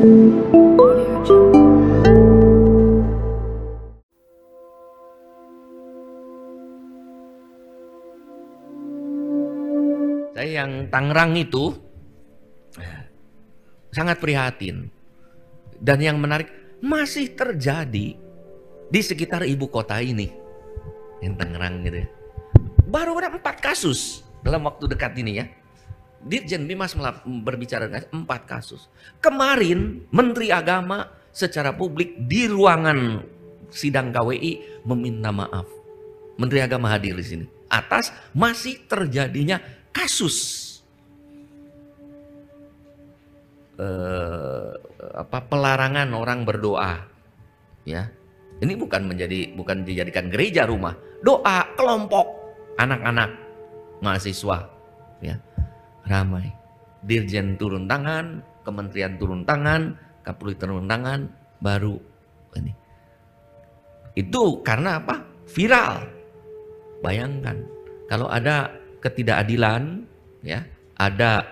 Saya yang Tangerang itu sangat prihatin. Dan yang menarik, masih terjadi di sekitar ibu kota ini. Yang Tangerang gitu ya. Baru ada 4 kasus dalam waktu dekat ini ya. Dirjen Bimas berbicara dengan 4 kasus. Kemarin Menteri Agama secara publik di ruangan sidang KWI meminta maaf. Menteri Agama hadir di sini atas masih terjadinya kasus pelarangan orang berdoa. Ya, ini bukan dijadikan gereja rumah, doa kelompok anak-anak mahasiswa. Ya, ramai. Dirjen turun tangan, kementerian turun tangan, Kapolri turun tangan, baru ini. Itu karena apa? Viral. Bayangkan kalau ada ketidakadilan, ya, ada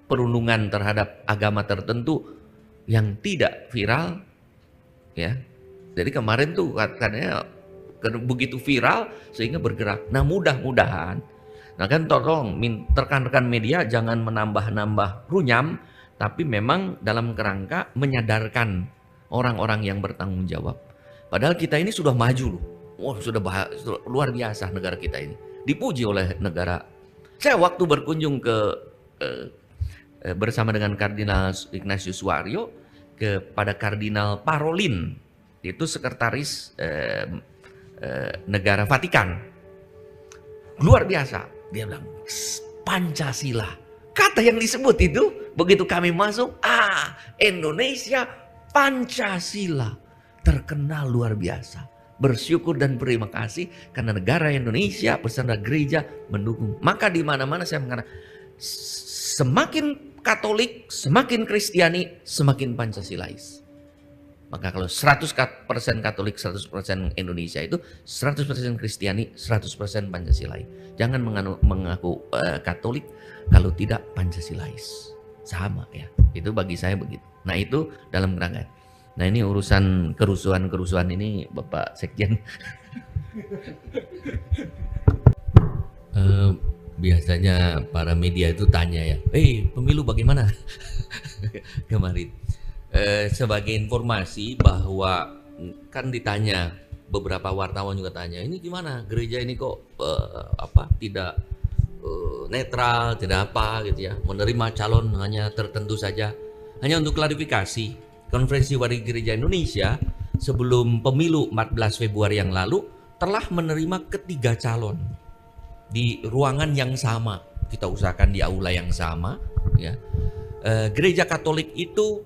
perundungan terhadap agama tertentu yang tidak viral, ya. Jadi kemarin tuh katanya begitu viral sehingga bergerak. Nah, mudah-mudahan, nah kan tolong rekan-rekan media jangan menambah-nambah runyam, tapi memang dalam kerangka menyadarkan orang-orang yang bertanggung jawab. Padahal kita ini sudah maju loh. Wah, sudah luar biasa negara kita ini. Dipuji oleh negara. Saya waktu berkunjung bersama dengan Kardinal Ignatius Suaryo kepada Kardinal Parolin, itu sekretaris negara Vatikan. Luar biasa. Dia bilang, Pancasila. Kata yang disebut itu, begitu kami masuk, Indonesia Pancasila. Terkenal luar biasa. Bersyukur dan berterima kasih karena negara Indonesia bersama gereja mendukung. Maka di mana-mana saya mengatakan, semakin Katolik, semakin Kristiani, semakin Pancasilais. Maka kalau 100% Katolik, 100% Indonesia itu 100% Kristiani, 100% Pancasilais. Jangan mengaku Katolik kalau tidak Pancasilais. Sama ya. Itu bagi saya begitu. Nah, itu dalam kerangka. Nah, ini urusan kerusuhan ini Bapak Sekjen. Biasanya para media itu tanya ya, pemilu bagaimana? Kemarin. Sebagai informasi bahwa kan ditanya, beberapa wartawan juga tanya, ini gimana gereja ini kok tidak netral, tidak apa gitu ya, menerima calon hanya tertentu saja. Hanya untuk klarifikasi, Konferensi Wali Gereja Indonesia sebelum pemilu 14 Februari yang lalu telah menerima ketiga calon di ruangan yang sama. Kita usahakan di aula yang sama ya. Gereja Katolik itu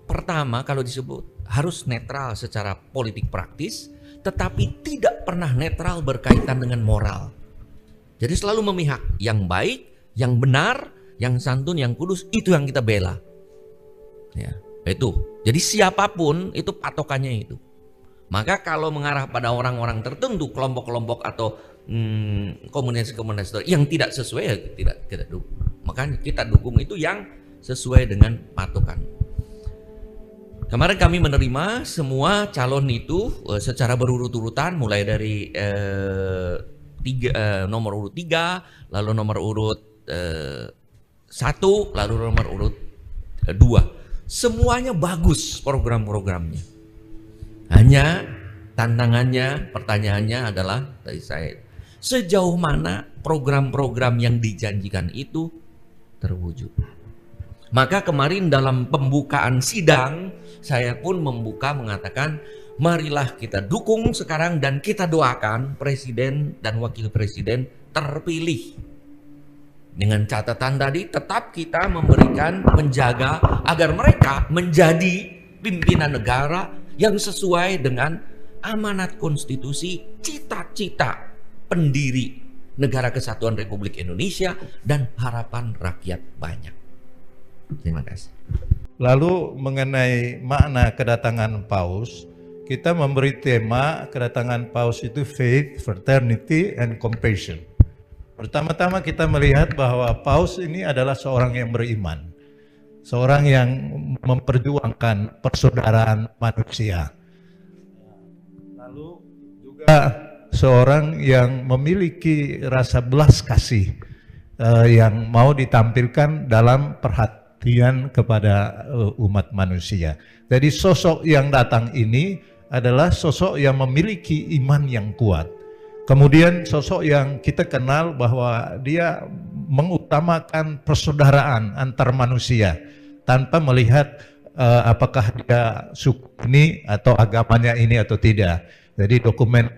pertama kalau disebut harus netral secara politik praktis, tetapi tidak pernah netral berkaitan dengan moral. Jadi selalu memihak yang baik, yang benar, yang santun, yang kudus, itu yang kita bela. Ya, itu. Jadi siapapun itu patokannya itu. Maka kalau mengarah pada orang-orang tertentu, kelompok-kelompok atau komunitas-komunitas yang tidak sesuai, ya tidak dukung. Makanya kita dukung itu yang sesuai dengan patokan. Kemarin kami menerima semua calon itu secara berurut-urutan, mulai dari nomor urut 3, lalu nomor urut 1, lalu nomor urut 2. Semuanya bagus program-programnya. Hanya tantangannya, pertanyaannya adalah dari saya, sejauh mana program-program yang dijanjikan itu terwujud. Maka kemarin dalam pembukaan sidang, saya pun mengatakan, marilah kita dukung sekarang dan kita doakan presiden dan wakil presiden terpilih. Dengan catatan tadi, tetap kita menjaga agar mereka menjadi pimpinan negara yang sesuai dengan amanat konstitusi, cita-cita pendiri Negara Kesatuan Republik Indonesia dan harapan rakyat banyak. Terima kasih. Lalu mengenai makna kedatangan Paus, kita memberi tema kedatangan Paus itu faith, fraternity, and compassion. Pertama-tama kita melihat bahwa Paus ini adalah seorang yang beriman. seorang yang memperjuangkan persaudaraan manusia. Lalu juga seorang yang memiliki rasa belas kasih yang mau ditampilkan dalam perhatian kepada umat manusia. Jadi sosok yang datang ini adalah sosok yang memiliki iman yang kuat. Kemudian sosok yang kita kenal bahwa dia mengutamakan persaudaraan antar manusia tanpa melihat apakah dia suku ini atau agamanya ini atau tidak. Jadi dokumen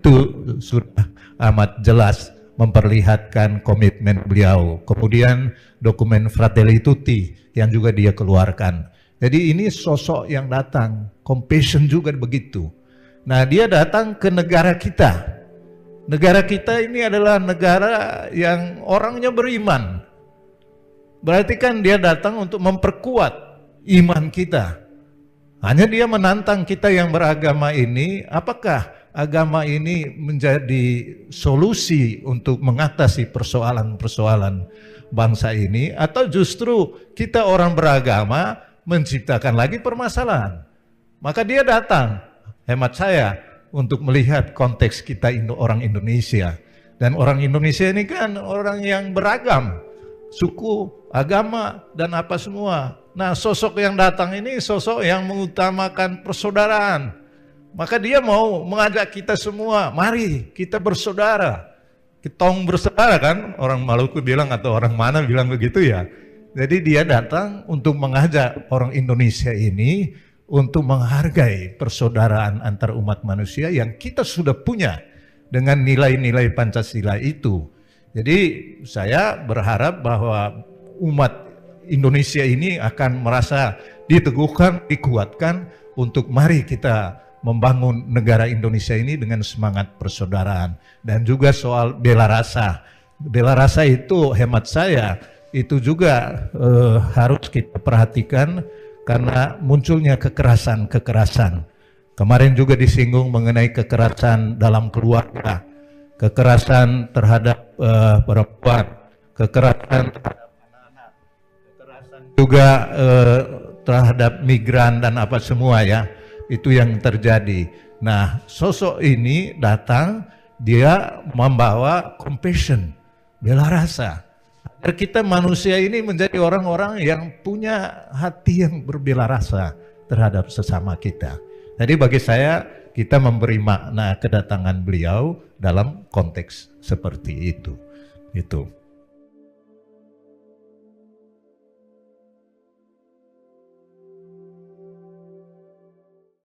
itu sudah amat jelas memperlihatkan komitmen beliau. Kemudian dokumen Fratelli Tutti yang juga dia keluarkan. Jadi ini sosok yang datang, compassion juga begitu. Nah, dia datang ke negara kita. Negara kita ini adalah negara yang orangnya beriman. Berarti kan dia datang untuk memperkuat iman kita. Hanya dia menantang kita yang beragama ini, apakah agama ini menjadi solusi untuk mengatasi persoalan-persoalan bangsa ini, atau justru kita orang beragama menciptakan lagi permasalahan. Maka dia datang, hemat saya, untuk melihat konteks kita orang Indonesia. Dan orang Indonesia ini kan orang yang beragam, suku, agama, dan apa semua. Nah, sosok yang datang ini sosok yang mengutamakan persaudaraan. Maka dia mau mengajak kita semua, mari kita bersaudara. Kitong bersaudara kan, orang Maluku bilang atau orang mana bilang begitu ya. Jadi dia datang untuk mengajak orang Indonesia ini untuk menghargai persaudaraan antar umat manusia yang kita sudah punya dengan nilai-nilai Pancasila itu. Jadi saya berharap bahwa umat Indonesia ini akan merasa diteguhkan, dikuatkan untuk mari kita membangun negara Indonesia ini dengan semangat persaudaraan. Dan juga soal bela rasa. Bela rasa itu hemat saya itu juga harus kita perhatikan karena munculnya kekerasan-kekerasan. Kemarin juga disinggung mengenai kekerasan dalam keluarga, kekerasan terhadap perempuan, kekerasan terhadap anak-anak, kekerasan juga terhadap migran dan apa semua ya, itu yang terjadi. Nah, sosok ini datang, dia membawa compassion, bela rasa. Agar kita manusia ini menjadi orang-orang yang punya hati yang berbela rasa terhadap sesama kita. Jadi bagi saya, kita memberi makna kedatangan beliau dalam konteks seperti itu. Itu.